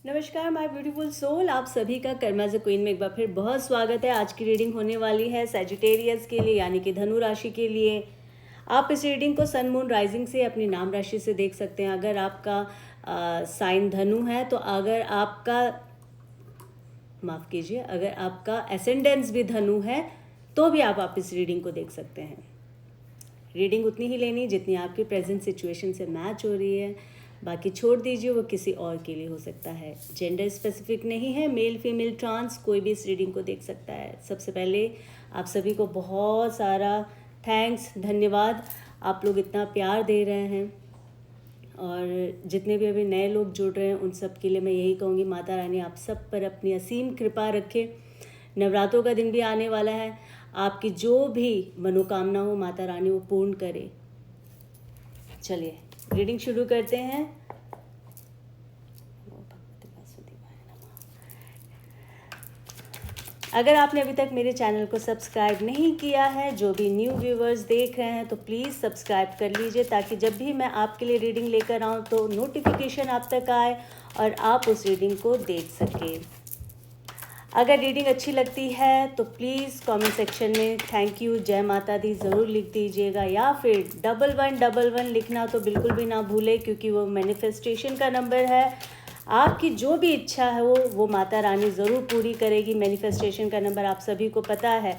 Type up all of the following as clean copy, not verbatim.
नमस्कार my beautiful soul, आप सभी का कर्मा एज अ क्वीन में एक बार फिर बहुत स्वागत है। आज की रीडिंग होने वाली है सैजिटेरियस के लिए यानी कि धनु राशि के लिए। आप इस रीडिंग को सन मून राइजिंग से अपनी नाम राशि से देख सकते हैं। अगर आपका साइन धनु है तो अगर आपका एसेंडेंस भी धनु है तो भी आप इस रीडिंग को देख सकते हैं। रीडिंग उतनी ही लेनी जितनी आपकी प्रेजेंट सिचुएशन से मैच हो रही है, बाकी छोड़ दीजिए, वो किसी और के लिए हो सकता है। जेंडर स्पेसिफिक नहीं है, मेल फीमेल ट्रांस कोई भी इस रीडिंग को देख सकता है। सबसे पहले आप सभी को बहुत सारा थैंक्स, धन्यवाद। आप लोग इतना प्यार दे रहे हैं और जितने भी अभी नए लोग जुड़ रहे हैं उन सब के लिए मैं यही कहूँगी, माता रानी आप सब पर अपनी असीम कृपा रखे। नवरात्रों का दिन भी आने वाला है, आपकी जो भी मनोकामना हो माता रानी वो पूर्ण करे। चलिए रीडिंग शुरू करते हैं। अगर आपने अभी तक मेरे चैनल को सब्सक्राइब नहीं किया है, जो भी न्यू व्यूवर्स देख रहे हैं तो प्लीज़ सब्सक्राइब कर लीजिए, ताकि जब भी मैं आपके लिए रीडिंग लेकर आऊँ तो नोटिफिकेशन आप तक आए और आप उस रीडिंग को देख सकें। अगर रीडिंग अच्छी लगती है तो प्लीज़ कमेंट सेक्शन में थैंक यू, जय माता दी ज़रूर लिख दीजिएगा, या फिर 1111 लिखना तो बिल्कुल भी ना भूलें, क्योंकि वो मैनिफेस्टेशन का नंबर है। आपकी जो भी इच्छा है वो माता रानी ज़रूर पूरी करेगी। मैनिफेस्टेशन का नंबर आप सभी को पता है,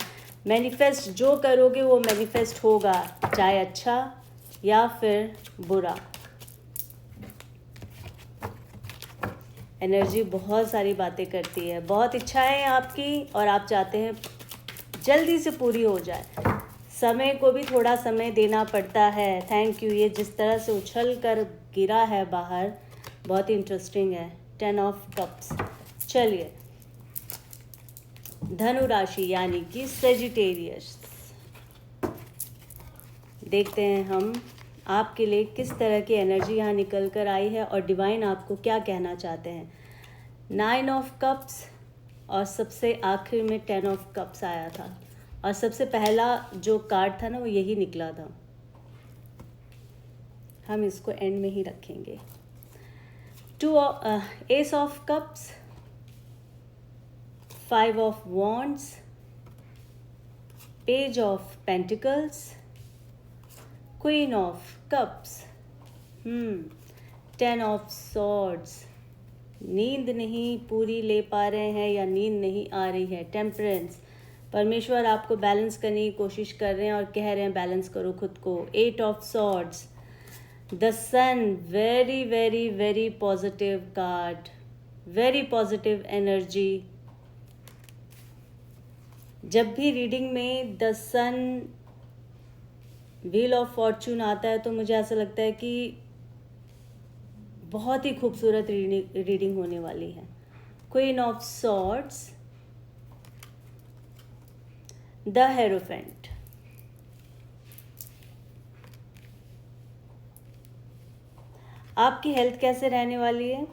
मैनिफेस्ट जो करोगे वो मैनिफेस्ट होगा, चाहे अच्छा या फिर बुरा। एनर्जी बहुत सारी बातें करती है, बहुत इच्छाएं हैं आपकी और आप चाहते हैं जल्दी से पूरी हो जाए। समय को भी थोड़ा समय देना पड़ता है। Thank you. ये जिस तरह से उछल कर गिरा है बाहर, बहुत इंटरेस्टिंग है। 10 ऑफ कप्स। चलिए, धनु राशि यानी कि सजिटेरियस, देखते हैं हम आपके लिए किस तरह की एनर्जी यहाँ निकल कर आई है और डिवाइन आपको क्या कहना चाहते हैं। 9 ऑफ कप्स और सबसे आखिर में 10 ऑफ कप्स आया था, और सबसे पहला जो कार्ड था ना वो यही निकला था। हम इसको एंड में ही रखेंगे। S of cups, 5 of wands, page of pentacles, queen of cups, 10 of swords. नींद नहीं पूरी ले पा रहे हैं या नींद नहीं आ रही है, टेम्परेंस। परमेश्वर आपको बैलेंस करने की कोशिश कर रहे हैं और कह रहे हैं बैलेंस करो खुद को। 8 of swords, the sun, very very very positive card, very positive energy. जब भी रीडिंग में the sun, wheel of fortune आता है तो मुझे ऐसा लगता है कि बहुत ही खूबसूरत रीडिंग होने वाली है। Queen of swords, the hierophant. आपकी हेल्थ कैसे रहने वाली है?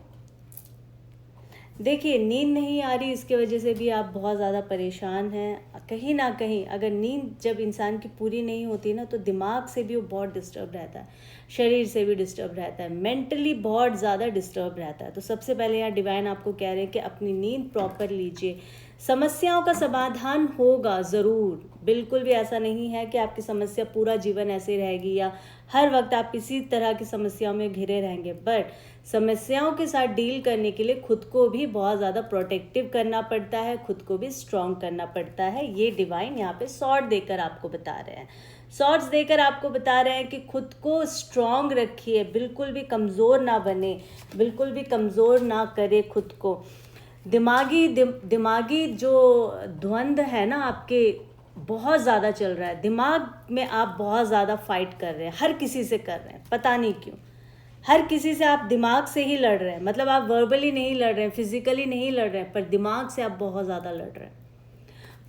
देखिए, नींद नहीं आ रही, इसके वजह से भी आप बहुत ज़्यादा परेशान हैं। कहीं ना कहीं अगर नींद जब इंसान की पूरी नहीं होती ना तो दिमाग से भी वो बहुत डिस्टर्ब रहता है, शरीर से भी डिस्टर्ब रहता है, मेंटली बहुत ज़्यादा डिस्टर्ब रहता है। तो सबसे पहले यहाँ डिवाइन आपको कह रहे हैं कि अपनी नींद प्रॉपर लीजिए। समस्याओं का समाधान होगा ज़रूर, बिल्कुल भी ऐसा नहीं है कि आपकी समस्या पूरा जीवन ऐसे रहेगी या हर वक्त आप इसी तरह की समस्याओं में घिरे रहेंगे। बट समस्याओं के साथ डील करने के लिए खुद को भी बहुत ज़्यादा प्रोटेक्टिव करना पड़ता है, खुद को भी स्ट्रॉन्ग करना पड़ता है। ये डिवाइन यहाँ पे सॉर्ड देकर आपको बता रहे हैं, सॉर्ड्स देकर आपको बता रहे हैं कि खुद को स्ट्रॉन्ग रखिए, बिल्कुल भी कमज़ोर ना बने, बिल्कुल भी कमज़ोर ना करे खुद को। दिमागी जो द्वंद है ना आपके, बहुत ज़्यादा चल रहा है। दिमाग में आप बहुत ज़्यादा फाइट कर रहे हैं, हर किसी से कर रहे हैं, पता नहीं क्यों। हर किसी से आप दिमाग से ही लड़ रहे हैं, मतलब आप वर्बली नहीं लड़ रहे हैं, फिजिकली नहीं लड़ रहे हैं, पर दिमाग से आप बहुत ज़्यादा लड़ रहे हैं।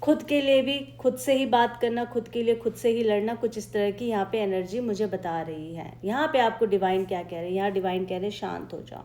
खुद के लिए भी खुद से ही बात करना, खुद के लिए खुद से ही लड़ना, कुछ इस तरह की यहाँ पे एनर्जी मुझे बता रही है। यहाँ पे आपको डिवाइन क्या कह रहे हैं? यहाँ डिवाइन कह रहे हैं शांत हो जाओ,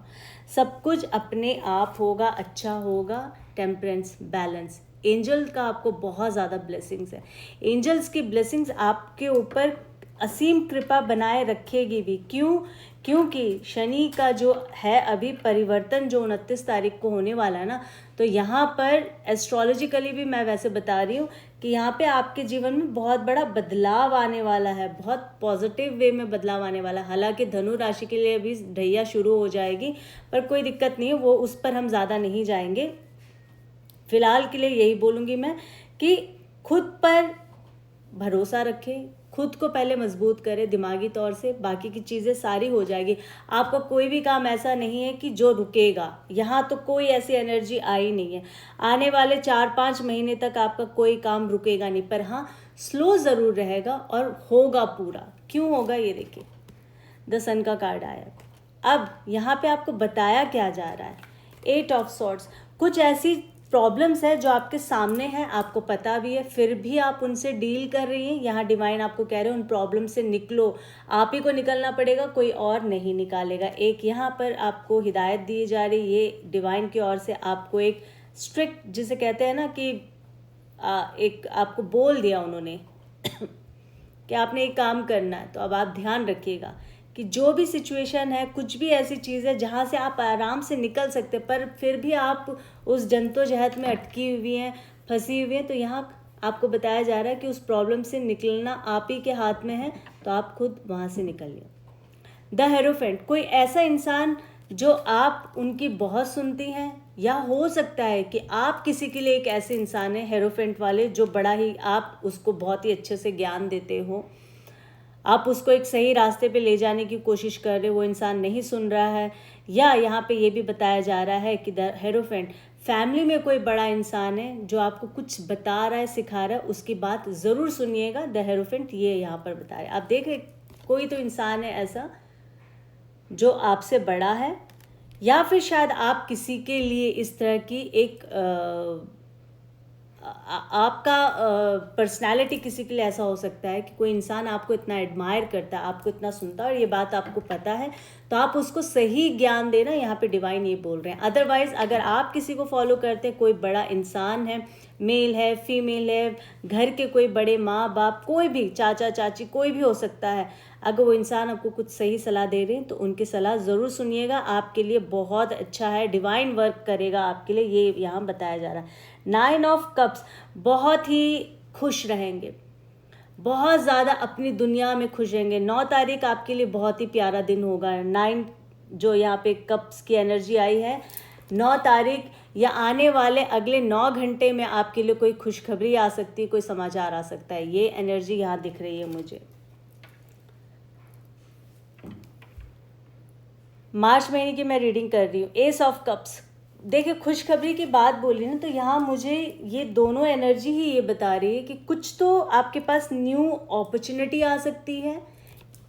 सब कुछ अपने आप होगा, अच्छा होगा। Temperance, balance. एंजल का आपको बहुत ज़्यादा ब्लेसिंग्स है। एंजल्स की ब्लेसिंग्स आपके ऊपर असीम कृपा बनाए रखेगी भी। क्यों? क्योंकि शनि का जो है अभी परिवर्तन जो 29 तारीख को होने वाला है ना, तो यहाँ पर एस्ट्रोलॉजिकली भी मैं वैसे बता रही हूँ कि यहाँ पे आपके जीवन में बहुत बड़ा बदलाव आने वाला है, बहुत पॉजिटिव वे में बदलाव आने वाला है। हालांकि धनु राशि के लिए अभी ढैया शुरू हो जाएगी, पर कोई दिक्कत नहीं है, वो उस पर हम ज़्यादा नहीं जाएंगे। फिलहाल के लिए यही बोलूँगी मैं कि खुद पर भरोसा रखें, खुद को पहले मजबूत करें दिमागी तौर से, बाकी की चीज़ें सारी हो जाएगी। आपका कोई भी काम ऐसा नहीं है कि जो रुकेगा, यहाँ तो कोई ऐसी एनर्जी आई नहीं है। आने वाले 4-5 महीने तक आपका कोई काम रुकेगा नहीं, पर हाँ स्लो ज़रूर रहेगा और होगा पूरा। क्यों होगा ये देखिए, द सन का कार्ड आया। अब यहाँ पे आपको बताया क्या जा रहा है, 8 ऑफ सॉर्ड्स। कुछ ऐसी प्रॉब्लम्स है जो आपके सामने हैं, आपको पता भी है, फिर भी आप उनसे डील कर रही हैं। यहाँ डिवाइन आपको कह रहे हैं उन प्रॉब्लम से निकलो, आप ही को निकलना पड़ेगा, कोई और नहीं निकालेगा। एक यहाँ पर आपको हिदायत दी जा रही, ये डिवाइन की ओर से आपको एक स्ट्रिक्ट, जिसे कहते हैं ना कि एक आपको बोल दिया उन्होंने कि आपने एक काम करना है। तो अब आप ध्यान रखिएगा कि जो भी सिचुएशन है, कुछ भी ऐसी चीज़ है जहाँ से आप आराम से निकल सकते हैं, पर फिर भी आप उस जद्दोजहद में अटकी हुई हैं, फंसी हुई हैं, तो यहाँ आपको बताया जा रहा है कि उस प्रॉब्लम से निकलना आप ही के हाथ में है, तो आप खुद वहाँ से निकलिए। द हेरोफेंट, कोई ऐसा इंसान जो आप उनकी बहुत सुनती हैं, या हो सकता है कि आप किसी के लिए एक ऐसे इंसान है हेरोफेंट वाले जो बड़ा ही, आप उसको बहुत ही अच्छे से ज्ञान देते हो, आप उसको एक सही रास्ते पे ले जाने की कोशिश कर रहे हो, वो इंसान नहीं सुन रहा है। या यहाँ पे ये भी बताया जा रहा है कि द हेरोफेंट, फैमिली में कोई बड़ा इंसान है जो आपको कुछ बता रहा है, सिखा रहा है, उसकी बात ज़रूर सुनिएगा। द हेरोफेंट ये यहाँ पर बता रहे हैं। आप देख रहे कोई तो इंसान है ऐसा जो आपसे बड़ा है, या फिर शायद आप किसी के लिए इस तरह की एक आपका पर्सनालिटी किसी के लिए ऐसा हो सकता है कि कोई इंसान आपको इतना एडमायर करता है, आपको इतना सुनता है और ये बात आपको पता है, तो आप उसको सही ज्ञान देना, यहाँ पे डिवाइन ये बोल रहे हैं। अदरवाइज अगर आप किसी को फॉलो करते हैं, कोई बड़ा इंसान है, मेल है, फीमेल है, घर के कोई बड़े माँ बाप, कोई भी चाचा चाची, कोई भी हो सकता है, अगर वो इंसान आपको कुछ सही सलाह दे रहे हैं तो उनकी सलाह ज़रूर सुनिएगा, आपके लिए बहुत अच्छा है, डिवाइन वर्क करेगा आपके लिए, ये यहाँ बताया जा रहा है। 9 ऑफ कप्स, बहुत ही खुश रहेंगे, बहुत ज़्यादा अपनी दुनिया में खुश रहेंगे। 9 तारीख आपके लिए बहुत ही प्यारा दिन होगा। 9 जो यहाँ पे कप्स की एनर्जी आई है, 9 तारीख या आने वाले अगले 9 घंटे में आपके लिए कोई खुशखबरी आ सकती है, कोई समाचार आ सकता है, ये एनर्जी यहाँ दिख रही है मुझे। मार्च महीने की मैं रीडिंग कर रही हूँ। एस ऑफ कप्स, देखिए खुशखबरी की बात बोली ना, तो यहाँ मुझे ये दोनों एनर्जी ही ये बता रही है कि कुछ तो आपके पास न्यू अपॉर्चुनिटी आ सकती है,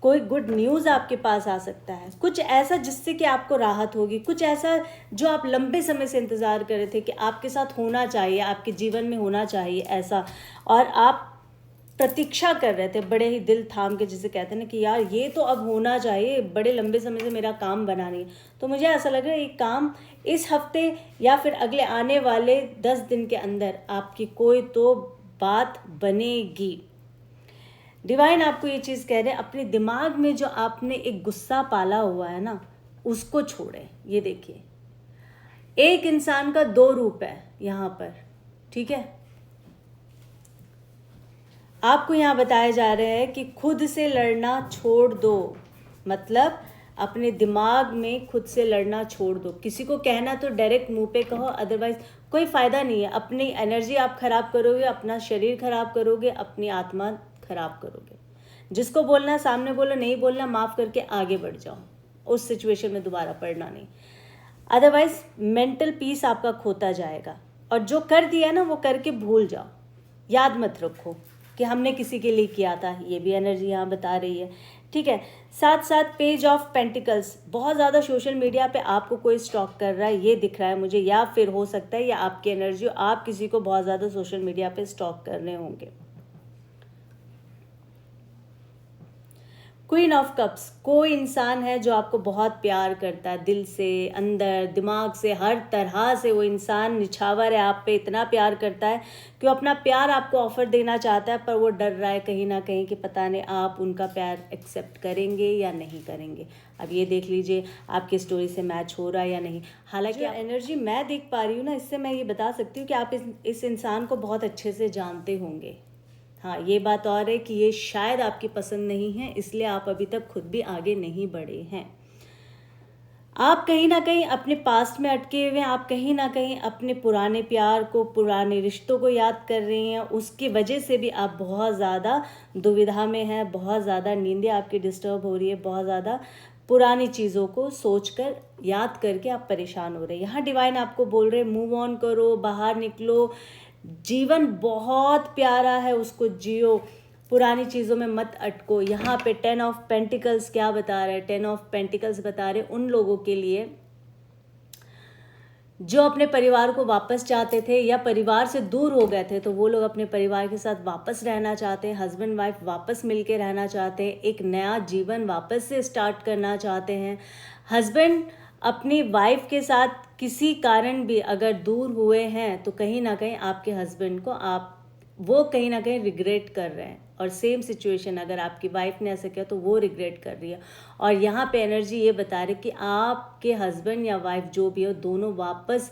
कोई गुड न्यूज़ आपके पास आ सकता है, कुछ ऐसा जिससे कि आपको राहत होगी, कुछ ऐसा जो आप लंबे समय से इंतज़ार कर रहे थे कि आपके साथ होना चाहिए, आपके जीवन में होना चाहिए ऐसा, और आप प्रतीक्षा कर रहे थे बड़े ही दिल थाम के, जिसे कहते हैं ना कि यार ये तो अब होना चाहिए, बड़े लंबे समय से मेरा काम बना नहीं है। तो मुझे ऐसा लग रहा है ये काम इस हफ्ते या फिर अगले आने वाले 10 दिन के अंदर आपकी कोई तो बात बनेगी। डिवाइन आपको ये चीज़ कह रहे हैं, अपने दिमाग में जो आपने एक गुस्सा पाला हुआ है ना, उसको छोड़ें। ये देखिए, एक इंसान का 2 रूप है यहाँ पर, ठीक है। आपको यहाँ बताया जा रहा है कि खुद से लड़ना छोड़ दो, मतलब अपने दिमाग में खुद से लड़ना छोड़ दो। किसी को कहना तो डायरेक्ट मुंह पे कहो, अदरवाइज कोई फ़ायदा नहीं है। अपनी एनर्जी आप ख़राब करोगे, अपना शरीर ख़राब करोगे, अपनी आत्मा ख़राब करोगे। जिसको बोलना है सामने बोलो, नहीं बोलना माफ़ करके आगे बढ़ जाओ, उस सिचुएशन में दोबारा पड़ना नहीं, अदरवाइज मेंटल पीस आपका खोता जाएगा। और जो कर दिया ना वो करके भूल जाओ, याद मत रखो कि हमने किसी के लिए किया था, ये भी एनर्जी यहाँ बता रही है, ठीक है। साथ साथ पेज ऑफ पेंटिकल्स, बहुत ज़्यादा सोशल मीडिया पे आपको कोई स्टॉक कर रहा है, ये दिख रहा है मुझे, या फिर हो सकता है या आपकी एनर्जी, आप किसी को बहुत ज़्यादा सोशल मीडिया पे स्टॉक कर रहे होंगे। क्वीन ऑफ कप्स, कोई इंसान है जो आपको बहुत प्यार करता है, दिल से, अंदर, दिमाग से, हर तरह से वो इंसान निछावर है, आप पे इतना प्यार करता है कि वो अपना प्यार आपको ऑफर देना चाहता है, पर वो डर रहा है कहीं ना कहीं कि पता नहीं आप उनका प्यार एक्सेप्ट करेंगे या नहीं करेंगे। अब ये देख लीजिए आपकी स्टोरी से मैच हो रहा है या नहीं। हालांकि एनर्जी मैं देख पा रही हूँ ना, इससे मैं ये बता सकती हूँ कि आप इस इंसान को बहुत अच्छे से जानते होंगे। हाँ, ये बात और है कि ये शायद आपकी पसंद नहीं है, इसलिए आप अभी तक खुद भी आगे नहीं बढ़े हैं। आप कहीं ना कहीं अपने पास्ट में अटके हुए हैं, आप कहीं ना कहीं अपने पुराने प्यार को, पुराने रिश्तों को याद कर रही हैं, उसकी वजह से भी आप बहुत ज़्यादा दुविधा में हैं, बहुत ज़्यादा नींदें आपकी डिस्टर्ब हो रही है, बहुत ज़्यादा पुरानी चीज़ों को सोचकर, याद करके आप परेशान हो रहे हैं। यहाँ डिवाइन आपको बोल रहे हैं मूव ऑन करो, बाहर निकलो, जीवन बहुत प्यारा है, उसको जियो, पुरानी चीज़ों में मत अटको। यहाँ पे 10 ऑफ पेंटिकल्स क्या बता रहे हैं? 10 ऑफ पेंटिकल्स बता रहे उन लोगों के लिए जो अपने परिवार को वापस चाहते थे या परिवार से दूर हो गए थे, तो वो लोग अपने परिवार के साथ वापस रहना चाहते हैं, हस्बैंड वाइफ वापस मिलके रहना चाहते हैं, एक नया जीवन वापस से स्टार्ट करना चाहते हैं। हस्बैंड अपनी वाइफ के साथ किसी कारण भी अगर दूर हुए हैं तो कहीं ना कहीं आपके हस्बैंड को वो कहीं ना कहीं रिग्रेट कर रहे हैं, और सेम सिचुएशन अगर आपकी वाइफ ने ऐसा किया तो वो रिग्रेट कर रही है। और यहाँ पे एनर्जी ये बता रही कि आपके हस्बैंड या वाइफ जो भी हो, दोनों वापस,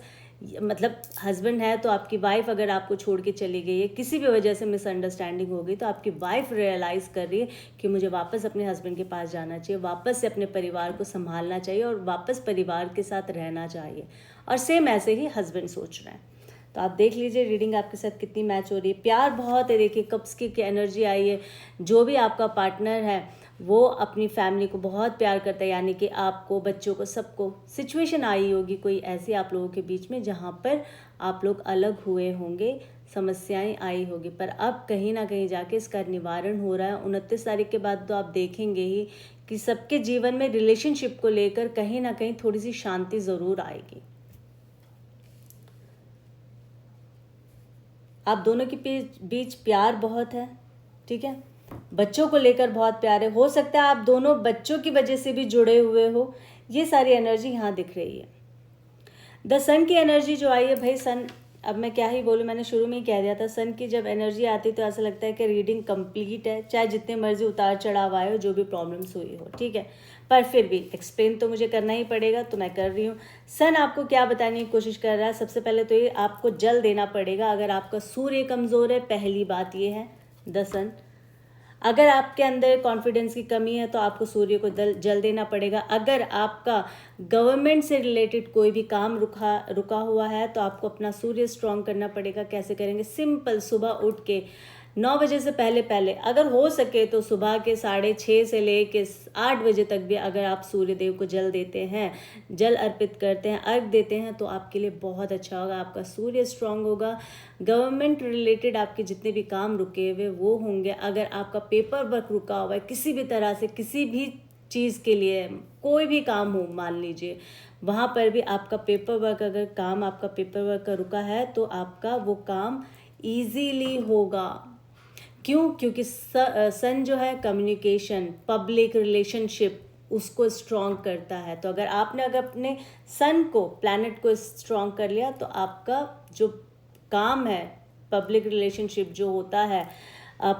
मतलब हस्बैंड है तो आपकी वाइफ अगर आपको छोड़ के चली गई है, किसी भी वजह से मिसअंडरस्टैंडिंग हो गई, तो आपकी वाइफ रियलाइज़ कर रही है कि मुझे वापस अपने हस्बैंड के पास जाना चाहिए, वापस से अपने परिवार को संभालना चाहिए और वापस परिवार के साथ रहना चाहिए। और सेम ऐसे ही हस्बैंड सोच रहे हैं। तो आप देख लीजिए रीडिंग आपके साथ कितनी मैच हो रही है। प्यार बहुत है, देखिए कप्स की एनर्जी आई है। जो भी आपका पार्टनर है वो अपनी फैमिली को बहुत प्यार करता है, यानी कि आपको, बच्चों को, सबको। सिचुएशन आई होगी कोई ऐसी आप लोगों के बीच में जहाँ पर आप लोग अलग हुए होंगे, समस्याएं आई होगी, पर अब कहीं ना कहीं जाके इसका निवारण हो रहा है। 29 तारीख के बाद तो आप देखेंगे ही कि सबके जीवन में रिलेशनशिप को लेकर कहीं ना कहीं थोड़ी सी शांति ज़रूर आएगी। आप दोनों के बीच प्यार बहुत है, ठीक है। बच्चों को लेकर बहुत प्यार है, हो सकता है आप दोनों बच्चों की वजह से भी जुड़े हुए हो। ये सारी एनर्जी यहाँ दिख रही है। द सन की एनर्जी जो आई है, भाई सन, अब मैं क्या ही बोलूँ, मैंने शुरू में ही कह दिया था, सन की जब एनर्जी आती तो ऐसा लगता है कि रीडिंग कंप्लीट है, चाहे जितने मर्जी उतार चढ़ाव आए हो, जो भी प्रॉब्लम्स हुई हो, ठीक है, पर फिर भी एक्सप्लेन तो मुझे करना ही पड़ेगा, तो मैं कर रही हूँ। सन आपको क्या बताने की कोशिश कर रहा है? सबसे पहले तो ये आपको जल देना पड़ेगा। अगर आपका सूर्य कमज़ोर है, पहली बात ये है द सन। अगर आपके अंदर कॉन्फिडेंस की कमी है तो आपको सूर्य को जल देना पड़ेगा। अगर आपका गवर्नमेंट से रिलेटेड कोई भी काम रुका हुआ है तो आपको अपना सूर्य स्ट्रॉन्ग करना पड़ेगा। कैसे करेंगे? सिंपल, सुबह उठ के 9 बजे से पहले अगर हो सके तो सुबह के 6:30 से लेके 8 बजे तक भी अगर आप सूर्य देव को जल देते हैं, जल अर्पित करते हैं, अर्घ देते हैं, तो आपके लिए बहुत अच्छा होगा। आपका सूर्य स्ट्रांग होगा। गवर्नमेंट रिलेटेड आपके जितने भी काम रुके हुए वो होंगे। अगर आपका पेपर वर्क रुका हुआ है किसी भी तरह से, किसी भी चीज़ के लिए, कोई भी काम हो, मान लीजिए वहाँ पर भी आपका पेपर वर्क, अगर काम आपका पेपर वर्क का रुका है तो आपका वो काम ईजीली होगा। क्यों? क्योंकि सन जो है कम्युनिकेशन, पब्लिक रिलेशनशिप, उसको स्ट्रॉन्ग करता है। तो अगर अपने सन को, प्लैनेट को स्ट्रॉन्ग कर लिया तो आपका जो काम है, पब्लिक रिलेशनशिप जो होता है,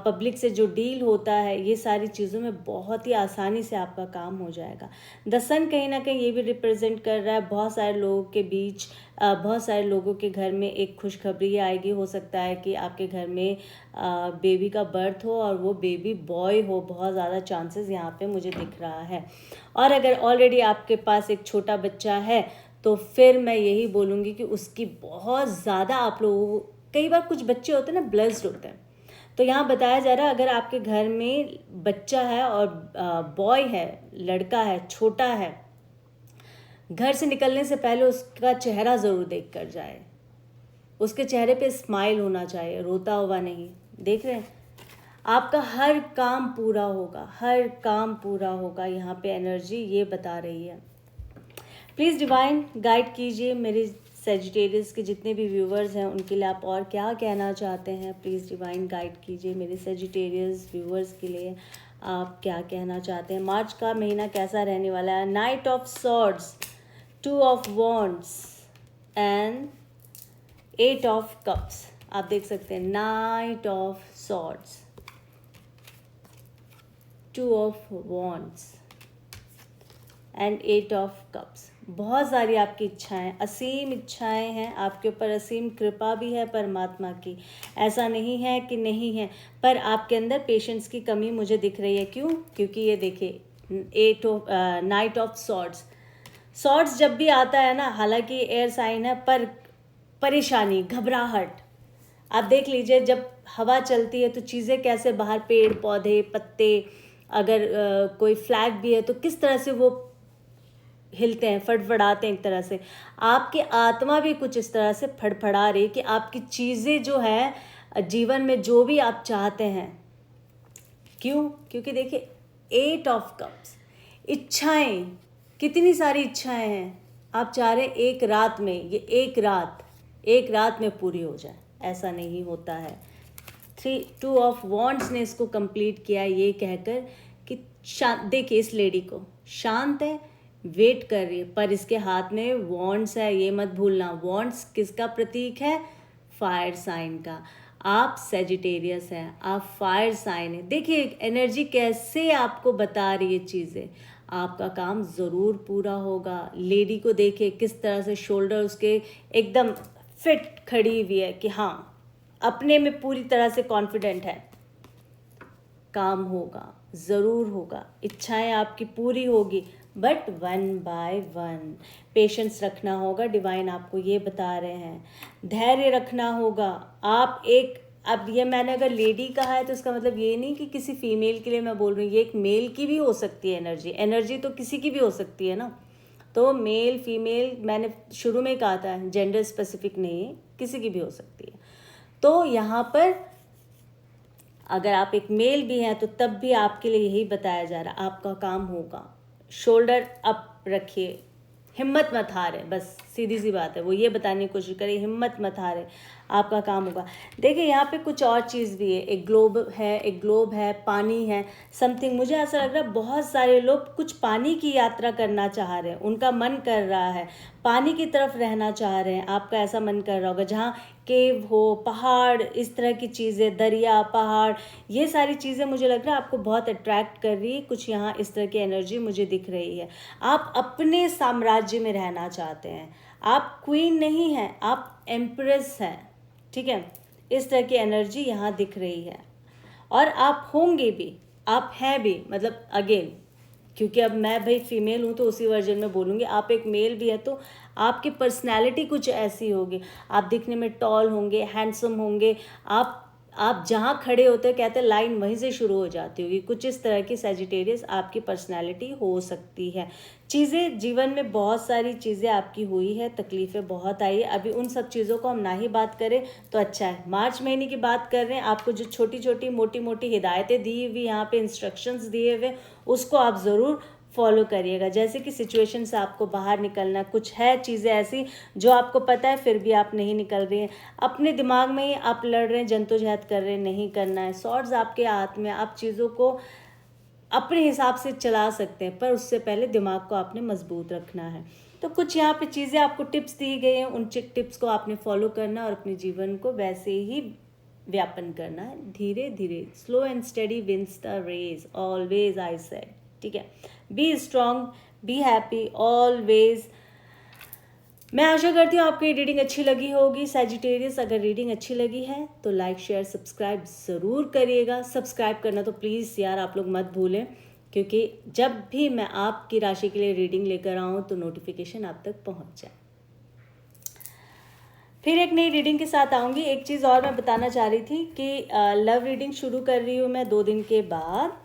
पब्लिक से जो डील होता है, ये सारी चीज़ों में बहुत ही आसानी से आपका काम हो जाएगा। द सन कहीं ना कहीं ये भी रिप्रेजेंट कर रहा है बहुत सारे लोगों के बीच, बहुत सारे लोगों के घर में एक खुशखबरी आएगी। हो सकता है कि आपके घर में बेबी का बर्थ हो और वो बेबी बॉय हो, बहुत ज़्यादा चांसेस यहाँ पे मुझे दिख रहा है। और अगर ऑलरेडी आपके पास एक छोटा बच्चा है तो फिर मैं यही बोलूँगी कि उसकी बहुत ज़्यादा, आप लोगों, कई बार कुछ बच्चे होते हैं ना, ब्लेस्ड होते हैं, तो यहाँ बताया जा रहा है अगर आपके घर में बच्चा है और बॉय है, लड़का है, छोटा है, घर से निकलने से पहले उसका चेहरा ज़रूर देख कर जाए। उसके चेहरे पे स्माइल होना चाहिए, रोता हुआ नहीं। देख रहे हैं, आपका हर काम पूरा होगा, हर काम पूरा होगा। यहाँ पे एनर्जी ये बता रही है। प्लीज़ डिवाइन गाइड कीजिए मेरे सेजिटेरियस के जितने भी व्यूवर्स हैं, उनके लिए आप और क्या कहना चाहते हैं? प्लीज़ डिवाइन गाइड कीजिए मेरे सेजिटेरियस व्यूवर्स के लिए आप क्या कहना चाहते हैं, मार्च का महीना कैसा रहने वाला है। Night of swords, 2 of wands and 8 of cups. आप देख सकते हैं night of swords, 2 of wands and 8 of cups. बहुत सारी आपकी इच्छाएं, असीम इच्छाएं हैं आपके ऊपर, असीम कृपा भी है परमात्मा की, ऐसा नहीं है कि नहीं है, पर आपके अंदर पेशेंस की कमी मुझे दिख रही है। क्यों? क्योंकि ये देखिए नाइट ऑफ सॉर्ड्स, सॉर्ड्स जब भी आता है ना, हालांकि एयर साइन है, पर परेशानी, घबराहट, आप देख लीजिए जब हवा चलती है तो चीज़ें कैसे बाहर, पेड़ पौधे पत्ते, अगर कोई फ्लैग भी है तो किस तरह से वो हिलते हैं, फड़फड़ाते हैं एक तरह से। आपकी आत्मा भी कुछ इस तरह से फड़फड़ा रही कि आपकी चीज़ें जो है जीवन में, जो भी आप चाहते हैं। क्यों? क्योंकि देखिए 8 ऑफ कप्स, इच्छाएं, कितनी सारी इच्छाएं हैं। आप चाह रहे हैं एक रात में, ये एक रात में पूरी हो जाए, ऐसा नहीं होता है। 2 ऑफ वॉन्ड्स ने इसको कंप्लीट किया ये कहकर कि देखिए इस लेडी को शांत है, वेट कर रही है, पर इसके हाथ में वॉन्ड्स है, ये मत भूलना। वॉन्ड्स किसका प्रतीक है? फायर साइन का। आप सेजिटेरियस हैं, आप फायर साइन है। देखिए एनर्जी कैसे आपको बता रही है चीज़ें, आपका काम ज़रूर पूरा होगा। लेडी को देखिए किस तरह से शोल्डर उसके एकदम फिट खड़ी हुई है कि हाँ, अपने में पूरी तरह से कॉन्फिडेंट है, काम होगा, ज़रूर होगा, इच्छाएं आपकी पूरी होगी, बट 1 बाय 1 पेशेंस रखना होगा। डिवाइन आपको ये बता रहे हैं, धैर्य रखना होगा। आप एक, अब ये मैंने अगर लेडी कहा है तो इसका मतलब ये नहीं कि किसी फीमेल के लिए मैं बोल रही हूँ, ये एक मेल की भी हो सकती है एनर्जी। एनर्जी तो किसी की भी हो सकती है ना, तो मेल फीमेल मैंने शुरू में कहा था, जेंडर स्पेसिफिक नहीं है, किसी की भी हो सकती है। तो यहाँ पर अगर आप एक मेल भी हैं तो तब भी आपके लिए यही बताया जा रहा है, आपका काम होगा। शोल्डर अप रखिए, हिम्मत मत हारे, बस सीधी सी बात है, वो ये बताने की कोशिश करिए, हिम्मत मत हारे, आपका काम होगा। देखिए यहाँ पे कुछ और चीज़ भी है, एक ग्लोब है, पानी है, समथिंग। मुझे ऐसा लग रहा है बहुत सारे लोग कुछ पानी की यात्रा करना चाह रहे हैं, उनका मन कर रहा है, पानी की तरफ रहना चाह रहे हैं। आपका ऐसा मन कर रहा होगा जहाँ केव हो, पहाड़, इस तरह की चीज़ें, दरिया, पहाड़, ये सारी चीज़ें मुझे लग रहा है आपको बहुत अट्रैक्ट कर रही है। कुछ यहाँ इस तरह की एनर्जी मुझे दिख रही है। आप अपने साम्राज्य में रहना चाहते हैं, आप क्वीन नहीं हैं, आप एम्प्रेस हैं, ठीक है। इस तरह की एनर्जी यहाँ दिख रही है, और आप होंगे भी, आप हैं भी, मतलब अगेन, क्योंकि अब मैं भाई फीमेल हूँ तो उसी वर्जन में बोलूँगी। आप एक मेल भी है तो आपकी पर्सनैलिटी कुछ ऐसी होगी, आप दिखने में टॉल होंगे, हैंडसम होंगे, आप जहाँ खड़े होते हैं कहते हैं लाइन वहीं से शुरू हो जाती होगी। कुछ इस तरह की सेजिटेरियस आपकी पर्सनैलिटी हो सकती है। चीज़ें जीवन में बहुत सारी चीज़ें आपकी हुई है, तकलीफ़ें बहुत आई है, अभी उन सब चीज़ों को हम ना ही बात करें तो अच्छा है। मार्च महीने की बात कर रहे हैं, आपको जो छोटी छोटी मोटी मोटी हिदायतें दी हुई यहाँ पे, इंस्ट्रक्शंस दिए हुए, उसको आप ज़रूर फॉलो करिएगा। जैसे कि सिचुएशन से आपको बाहर निकलना, कुछ है चीज़ें ऐसी जो आपको पता है फिर भी आप नहीं निकल रही हैं, अपने दिमाग में ही आप लड़ रहे हैं, जद्दोजहद कर रहे हैं, नहीं करना है। सॉर्ड्स आपके हाथ में, आप चीज़ों को अपने हिसाब से चला सकते हैं, पर उससे पहले दिमाग को आपने मजबूत रखना है। तो कुछ यहाँ पे चीज़ें आपको टिप्स दी गई हैं, उन टिप्स को आपने फॉलो करना और अपने जीवन को वैसे ही व्यापन करना है, धीरे धीरे। Slow and study wins the race, always I said, ठीक है। Be strong, be happy always. मैं आशा करती हूँ आपको ये रीडिंग अच्छी लगी होगी सैजिटेरियस। अगर रीडिंग अच्छी लगी है तो लाइक शेयर सब्सक्राइब ज़रूर करिएगा। सब्सक्राइब करना तो प्लीज़ यार आप लोग मत भूलें, क्योंकि जब भी मैं आपकी राशि के लिए रीडिंग लेकर आऊँ तो नोटिफिकेशन आप तक पहुँच जाए। फिर एक नई रीडिंग के साथ आऊँगी। एक चीज़ और मैं बताना चाह रही थी कि लव रीडिंग शुरू कर रही हूँ मैं 2 दिन के बाद,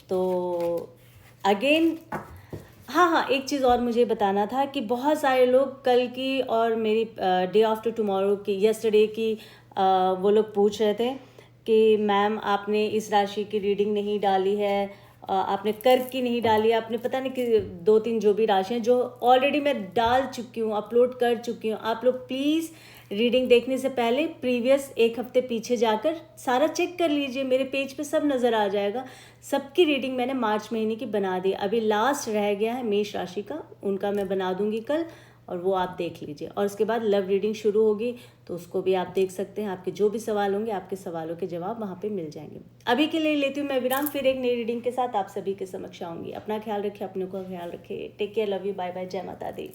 तो अगेन हाँ, एक चीज़ और मुझे बताना था कि बहुत सारे लोग कल की और मेरी डे आफ्टर टुमारो की, यस्टरडे की, वो लोग पूछ रहे थे कि मैम आपने इस राशि की रीडिंग नहीं डाली है, आपने कर्क की नहीं डाली, आपने पता नहीं कि 2-3 जो भी राशि हैं जो ऑलरेडी मैं डाल चुकी हूँ, अपलोड कर चुकी हूँ। आप लोग प्लीज़ रीडिंग देखने से पहले प्रीवियस 1 हफ्ते पीछे जाकर सारा चेक कर लीजिए, मेरे पेज पे सब नज़र आ जाएगा। सबकी रीडिंग मैंने मार्च महीने की बना दी, अभी लास्ट रह गया है मेष राशि का, उनका मैं बना दूंगी कल, और वो आप देख लीजिए। और उसके बाद लव रीडिंग शुरू होगी तो उसको भी आप देख सकते हैं। आपके जो भी सवाल होंगे, आपके सवालों के जवाब वहाँ पे मिल जाएंगे। अभी के लिए लेती हूँ मैं विराम, फिर एक नई रीडिंग के साथ आप सभी के समक्ष आऊँगी। अपना ख्याल रखिए, अपने को ख्याल रखिए। Take care, love you, bye bye, जय माता दी।